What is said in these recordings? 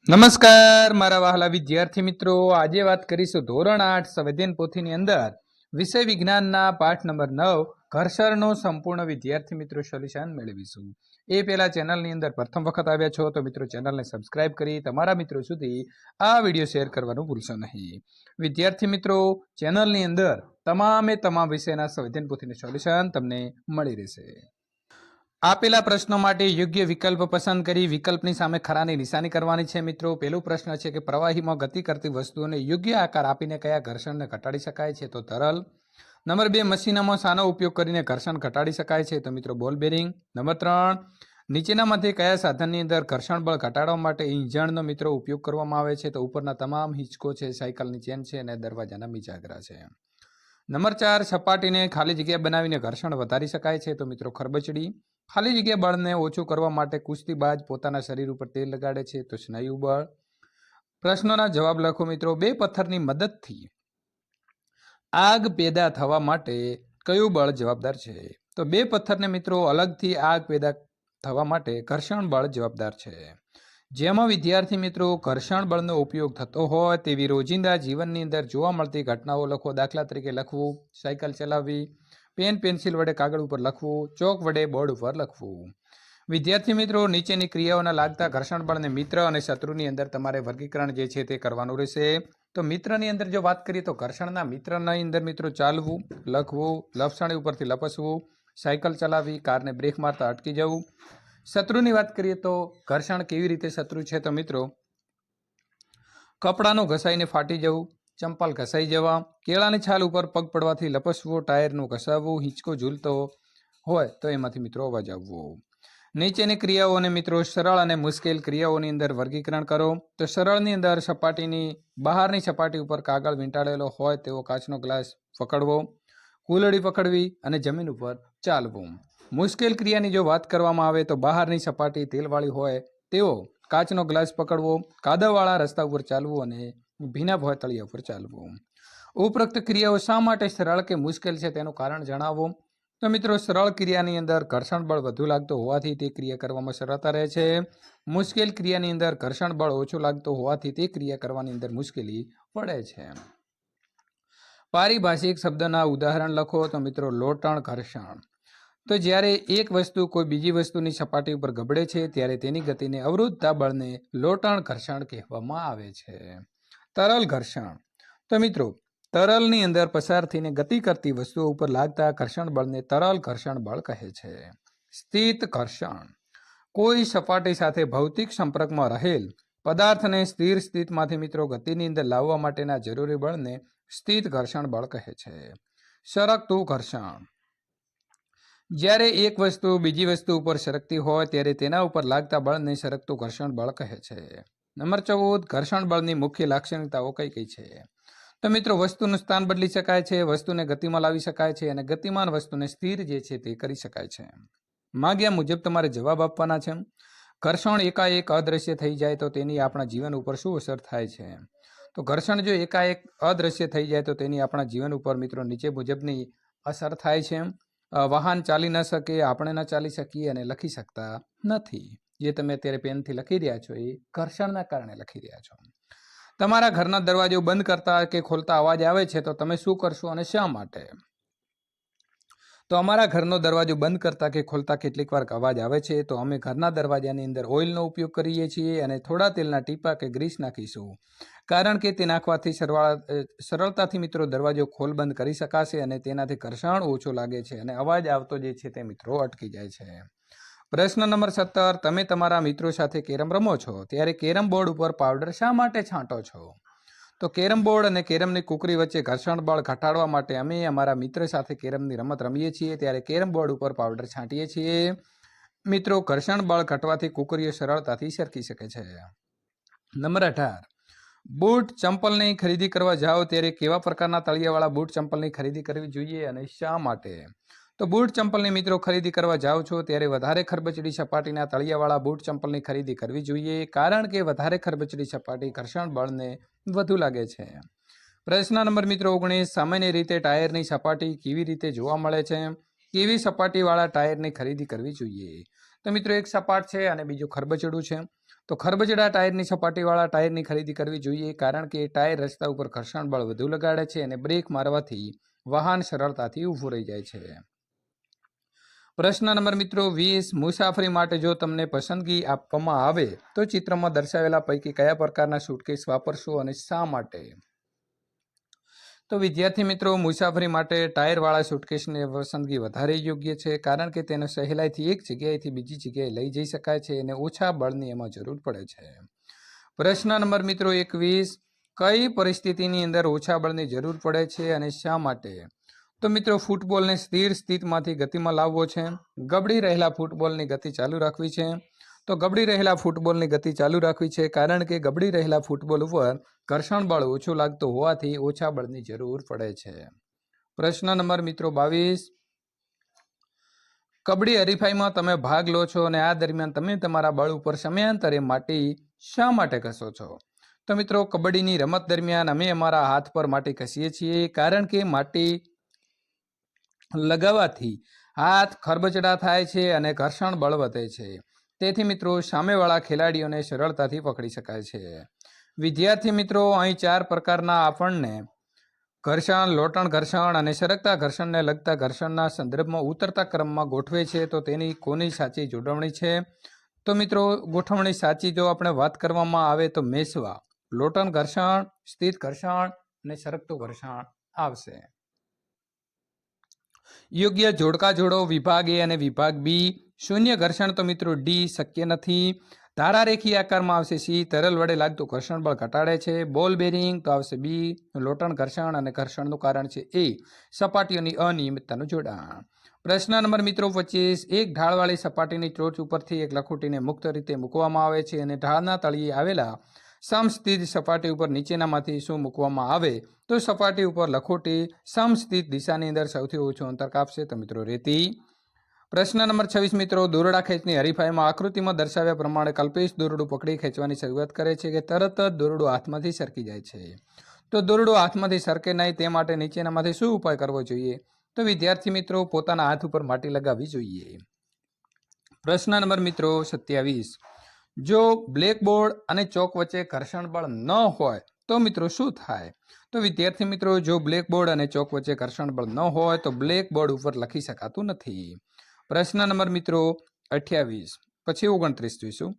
નમસ્કાર મારા વહાલા વિદ્યાર્થી મિત્રો, આજે વાત કરીશું ધોરણ 8 સંવેદન પોથીની અંદર વિષય વિજ્ઞાનના પાઠ નંબર 9 ઘર્ષણનો સંપૂર્ણ વિદ્યાર્થી મિત્રો સોલ્યુશન મેળવીશું। એ પહેલા ચેનલની અંદર પ્રથમ વખત આવ્યા છો તો મિત્રો ચેનલને સબસ્ક્રાઇબ કરી તમારા મિત્રો સુધી આ વિડીયો શેર કરવાનું ભૂલશો નહીં। વિદ્યાર્થી મિત્રો, ચેનલની અંદર તમામ વિષયના સંવેદન પોથીનું સોલ્યુશન તમને મળી રહેશે। આપેલા પ્રશ્નો માટે યોગ્ય વિકલ્પ પસંદ કરી વિકલ્પની સામે ખરાની નિશાની કરવાની છે। મિત્રો, પહેલો પ્રશ્ન છે કે પ્રવાહીમાં ગતિ કરતી વસ્તુઓને યોગ્ય આકાર આપીને કયા ઘર્ષણને ઘટાડી શકાય છે? તો તરલ। નંબર 2, મશીનોમાં શાનો ઉપયોગ કરીને ઘર્ષણ ઘટાડી શકાય છે? તો મિત્રો બોલ બેરિંગ। નંબર 3, નીચેનામાંથી કયા સાધનની અંદર ઘર્ષણ બળ ઘટાડવા માટે ઇંધણનો મિત્રો ઉપયોગ કરવામાં આવે છે? તો ઉપરના તમામ હિંચકો છે, સાયકલની ચેન છે અને દરવાજાના મિજાગરા છે। નંબર 4, સપાટીને ખાલી જગ્યા બનાવીને ઘર્ષણ વધારી શકાય છે? તો મિત્રો ખરબચડી। ખાલી જગ્યા બળને ઓછું કરવા માટે કુસ્તીબાજ પોતાના શરીર ઉપર તેલ લગાડે છે? તો સ્નાયુ બળ। પ્રશ્નોના જવાબ લખો મિત્રો। બે પથ્થરની મદદથી આગ પેદા થવા માટે કયું બળ જવાબદાર છે? તો બે પથ્થરને મિત્રો અલગથી આગ પેદા થવા માટે ઘર્ષણ બળ જવાબદાર છે। જેમાં વિદ્યાર્થી મિત્રો ઘર્ષણ બળનો ઉપયોગ થતો હોય તેવી રોજિંદા જીવનની અંદર જોવા મળતી ઘટનાઓ લખો। દાખલા તરીકે લખવું, સાયકલ ચલાવવી, પેન પેન્સિલ વડે કાગળ ઉપર લખવું, ચોક વડે બોર્ડ ઉપર લખવું। વિદ્યાર્થી મિત્રો, નીચેની ક્રિયાઓના લાગતા ઘર્ષણ બળને મિત્ર અને શત્રુની અંદર તમારે વર્ગીકરણ જે છે તે કરવાનું રહેશે। તો મિત્રની અંદર જો વાત કરીએ તો ઘર્ષણના મિત્રની અંદર મિત્રો ચાલવું, લખવું, લપસણી ઉપરથી લપસવું, સાયકલ ચલાવવી, કારને બ્રેક મારતા અટકી જવું। શત્રુની વાત કરીએ તો ઘર્ષણ કેવી રીતે શત્રુ છે? તો મિત્રો કપડાનું ઘસાઈને ફાટી જવું, ચંપલ ઘસાઈ જવા, કેળાની છાલ ઉપર પગ પડવાથી લપસવું, ટાયરનું ઘસાવવું, હિંચકો ઝૂલતો હોય તો એમાંથી મિત્રો અવાજ આવવો। નીચેની ક્રિયાઓને મિત્રો સરળ અને મુશ્કેલ ક્રિયાઓની અંદર વર્ગીકરણ કરો। તો સરળની અંદર સપાટીની બહારની સપાટી ઉપર કાગળ વીંટાળેલો હોય તેવો કાચનો ગ્લાસ પકડવો, કુલડી પકડવી અને જમીન ઉપર ચાલવું। મુશ્કેલ ક્રિયાની જો વાત કરવામાં આવે તો બહારની સપાટી તેલવાળી હોય તેવો કાચનો ગ્લાસ પકડવો, કાદવવાળા રસ્તા ઉપર ચાલવું અને ભીના ભોય તળિયા ઉપર ચાલવું। ઉપરોક્ત ક્રિયાઓ શા માટે સરળ કે મુશ્કેલ છે તેનું કારણ જણાવો। તો મિત્રો સરળ ક્રિયાની અંદર ઘર્ષણ બળ વધુ લાગતો હોવાથી તે ક્રિયા કરવામાં સરળતા રહે છે। મુશ્કેલ ક્રિયાની અંદર ઘર્ષણ બળ ઓછું લાગતો હોવાથી તે ક્રિયા કરવાની અંદર મુશ્કેલી પડે છે। પારિભાષિક શબ્દના ઉદાહરણ લખો। તો મિત્રો લોટણ ઘર્ષણ, તો જ્યારે એક વસ્તુ કોઈ બીજી વસ્તુની સપાટી ઉપર ગબડે છે ત્યારે તેની ગતિને અવરોધતા બળને લોટણ ઘર્ષણ કહેવામાં આવે છે। તરલ ઘર્ષણ, તો મિત્રો તરલની અંદર પસાર થઈને ગતિ કરતી વસ્તુઓ ઉપર લાગતા ઘર્ષણ બળને તરલ ઘર્ષણ બળ કહે છે। સ્થિત ઘર્ષણ, કોઈ સપાટી સાથે ભૌતિક સંપર્કમાં રહેલ પદાર્થને સ્થિર સ્થિતિમાંથી મિત્રો ગતિની અંદર લાવવા માટેના જરૂરી બળને સ્થિત ઘર્ષણ બળ કહે છે। સરકતું ઘર્ષણ, જ્યારે એક વસ્તુ બીજી વસ્તુ ઉપર સરકતી હોય ત્યારે તેના ઉપર લાગતા બળને સરકતું ઘર્ષણ બળ કહે છે। નંબર 14, ઘર્ષણ બળની મુખ્ય લાક્ષણિકતાઓ કઈ કઈ છે? તો મિત્રો વસ્તુનું સ્થાન બદલી શકાય છે, વસ્તુને ગતિમાં લાવી શકાય છે અને ગતિમાન વસ્તુને સ્થિર જે છે તે કરી શકાય છે। માગ્યા મુજબ તમારે જવાબ આપવાના છે। ઘર્ષણ એકાએક અદ્રશ્ય થઈ જાય તો તેની આપણા જીવન ઉપર શું અસર થાય છે? તો ઘર્ષણ જો એકાએક અદ્રશ્ય થઈ જાય તો તેની આપણા જીવન ઉપર મિત્રો નીચે મુજબની અસર થાય છે। વાહન ચાલી ન શકે, આપણે ન ચાલી શકીએ અને લખી શકતા નથી। જે તમે અત્યારે પેનથી લખી રહ્યા છો એ ઘર્ષણના કારણે લખી રહ્યા છો। તમારા ઘરના દરવાજો બંધ કરતા કે ખોલતા અવાજ આવે છે તો તમે શું કરશો અને શા માટે? તો અમારા ઘરનો દરવાજો બંધ કરતા કે ખોલતા કેટલીક વાર અવાજ આવે છે તો અમે ઘરના દરવાજાની અંદર ઓઇલનો ઉપયોગ કરીએ છીએ અને થોડા તેલના ટીપા કે ગ્રીસ નાખીશું, કારણ કે તે નાખવાથી સરળતાથી મિત્રો દરવાજો ખોલ બંધ કરી શકાશે અને તેનાથી ઘર્ષણ ઓછું લાગે છે અને અવાજ આવતો જે છે તે મિત્રો અટકી જાય છે। પ્રશ્ન નંબર 17, તમે તમારા મિત્રો સાથે કેરમ રમો છો ત્યારે કેરમ બોર્ડ ઉપર પાવડર શા માટે છાંટો છો? તો કેરમ બોર્ડ અને કેરમની કુકરી વચ્ચે ઘર્ષણ બળ ઘટાડવા માટે અમે અમારા મિત્ર સાથે કેરમની રમત રમીએ છીએ ત્યારે કેરમ બોર્ડ ઉપર પાવડર છાંટીએ છીએ। મિત્રો ઘર્ષણ બળ ઘટવાથી કુકરીઓ સરળતાથી સરકી શકે છે। નંબર 18, બૂટ ચંપલની ખરીદી કરવા જાઓ ત્યારે કેવા પ્રકારના તળિયાવાળા બૂટ ચંપલની ખરીદી કરવી જોઈએ અને શા માટે? તો બૂટ ચંપલની મિત્રો ખરીદી કરવા જાઓ છો ત્યારે વધારે ખરબચડી સપાટીના તળિયાવાળા બૂટ ચંપલની ખરીદી કરવી જોઈએ, કારણ કે વધારે ખરબચડી સપાટી ઘર્ષણ બળને વધુ લાગે છે। પ્રશ્ન નંબર મિત્રો 19, સામાન્ય રીતે ટાયરની સપાટી કેવી રીતે જોવા મળે છે? કેવી સપાટીવાળા ટાયરની ખરીદી કરવી જોઈએ? તો મિત્રો એક સપાટ છે અને બીજું ખરબચડું છે। તો ખરબચડા ટાયરની સપાટીવાળા ટાયરની ખરીદી કરવી જોઈએ, કારણ કે ટાયર રસ્તા ઉપર ઘર્ષણ બળ વધુ લગાડે છે અને બ્રેક મારવાથી વાહન સરળતાથી ઊભું રહી જાય છે. પ્રશ્ન નંબર મિત્રો 20, મુસાફરી માટે જો તમને પસંદગી આપવામાં આવે તો ચિત્રમાં દર્શાવેલા પૈકી કયા પ્રકારના સુટકેસ વાપરશો અને શા માટે? તો વિદ્યાર્થી મિત્રો, મુસાફરી માટે ટાયરવાળા સુટકેસની પસંદગી વધારે યોગ્ય છે, કારણ કે તેને સહેલાઈથી એક જગ્યાએથી બીજી જગ્યાએ લઈ જઈ શકાય છે અને ઓછા બળની એમાં જરૂર પડે છે. પ્રશ્ન નંબર મિત્રો 21, કઈ પરિસ્થિતિની અંદર ઓછા બળની જરૂર પડે છે અને શા માટે? તો મિત્રો, ફૂટબોલને સ્થિર સ્થિતિમાંથી ગતિમાં લાવવો છે, ગબડી રહેલા ફૂટબોલની ગતિ ચાલુ રાખવી છે. તો ગબડી રહેલા ફૂટબોલની ગતિ ચાલુ રાખવી છે, કારણ કે ગબડી રહેલા ફૂટબોલ ઉપર ઘર્ષણ બળ ઓછું લાગતું હોવાથી ઓછા બળની જરૂર પડે છે. પ્રશ્ન નંબર મિત્રો 22, કબડ્ડી હરીફાઈમાં તમે ભાગ લો છો અને આ દરમિયાન તમે તમારા બળ ઉપર સમયાંતરે માટી શા માટે ઘસો છો? તો મિત્રો, કબડ્ડીની રમત દરમિયાન અમે અમારા હાથ પર માટી ઘસીએ છીએ, કારણ કે માટી લગાવવાથી હાથ ખરબચડા થાય છે અને ઘર્ષણ બળ વધે છે. તેથી મિત્રો, સામેવાળા ખેલાડીઓને સરળતાથી પકડી શકાય છે. વિદ્યાર્થી મિત્રો, અહીં 4 પ્રકારના આપણને ઘર્ષણ, લોટણ ઘર્ષણ અને સરકતા ઘર્ષણને લગતા ઘર્ષણના સંદર્ભમાં ઉતરતા ક્રમમાં ગોઠવે છે. તો તેની કોની સાચી જોડવણી છે? તો મિત્રો, ગોઠવણી સાચી જો આપણે વાત કરવામાં આવે તો મેસવા લોટણ ઘર્ષણ, સ્થિત ઘર્ષણ અને સરકતું ઘર્ષણ આવશે. યોગ્ય જોડકા જોડો વિભાગ એ અને વિભાગ બી. શૂન્ય ઘર્ષણ તો મિત્રો ડી, શક્ય નથી. ધારારેખી આકારમાં આવશે સી, તરલ વડે લાગતું ઘર્ષણ બળ ઘટાડે છે. બોલ બેરિંગ તો આવશે બી, લોટણ ઘર્ષણ અને ઘર્ષણનું કારણ છે એ, સપાટીઓની અનિયમિતતાનું જોડાણ. પ્રશ્ન નંબર મિત્રો 25, એક ઢાળવાળી સપાટીની ટોચ ઉપરથી એક લખોટીને મુક્ત રીતે મૂકવામાં આવે છે અને ઢાળના તળિયે આવેલા સમસ્થિત સપાટી ઉપર નીચેનામાંથી શું મૂકવામાં આવે તો સપાટી ઉપર લખોટી સમસ્થિત દિશાની અંદર સૌથી ઓછું અંતર કાપશે? તો મિત્રો રેતી. પ્રશ્ન નંબર 26 મિત્રો, દોરડા ખેંચની હરીફાઈમાં આકૃતિમાં દર્શાવ્યા પ્રમાણે કલ્પેશ દોરડું પકડી ખેંચવાની શરૂઆત કરે છે કે તરત જ દોરડું હાથમાંથી સરકી જાય છે? તો દોરડું હાથમાંથી સરકે નહીં તે માટે નીચેનામાંથી શું ઉપાય કરવો જોઈએ? તો વિદ્યાર્થી મિત્રો, પોતાના હાથ ઉપર માટી લગાવવી જોઈએ. પ્રશ્ન નંબર મિત્રો 27, જો બ્લેકબોર્ડ અને ચોક વચ્ચે ઘર્ષણ બળ ન હોય તો મિત્રો શું થાય? તો વિદ્યાર્થી મિત્રો, જો બ્લેકબોર્ડ અને ચોક વચ્ચે ઘર્ષણ બળ ન હોય તો બ્લેકબોર્ડ ઉપર લખી શકાતું નથી. પ્રશ્ન નંબર મિત્રો 28, પછી 29 જોઈશું.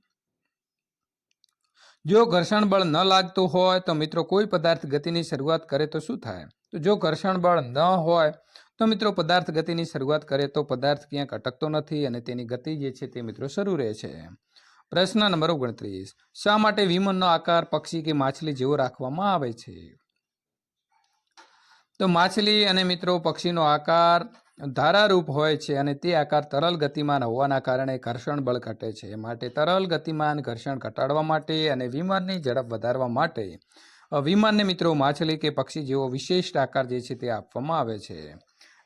જો ઘર્ષણ બળ ન લાગતું હોય તો મિત્રો કોઈ પદાર્થ ગતિની શરૂઆત કરે તો શું થાય? તો જો ઘર્ષણ બળ ન હોય તો મિત્રો પદાર્થ ગતિની શરૂઆત કરે તો પદાર્થ ક્યાંક અટકતો નથી અને તેની ગતિ જે છે તે મિત્રો શરૂ રહે છે. પ્રશ્ન નંબર 29, શા માટે વિમાનનો આકાર પક્ષી કે માછલી જેવો રાખવામાં આવે છે? તો માછલી અને મિત્રો પક્ષીનો આકાર ધારારૂપ હોય છે અને તે આકાર તરલ ગતિમાન હોવાના કારણે ઘર્ષણ બળ ઘટે છે. માટે તરલ ગતિમાન ઘર્ષણ ઘટાડવા માટે અને વિમાનની ઝડપ વધારવા માટે વિમાનને મિત્રો માછલી કે પક્ષી જેવો વિશિષ્ટ આકાર જે છે તે આપવામાં આવે છે.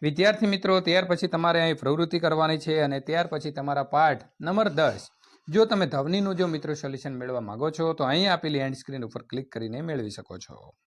વિદ્યાર્થી મિત્રો, ત્યાર પછી તમારે અહીં પ્રવૃત્તિ કરવાની છે અને ત્યાર પછી તમારા પાઠ નંબર 10 જો તમે ધવનીનું જો મિત્રો સોલ્યુશન મેળવવા માંગો છો તો અહીં આપેલી એન્ડ સ્ક્રીન ઉપર ક્લિક કરીને મેળવી શકો છો.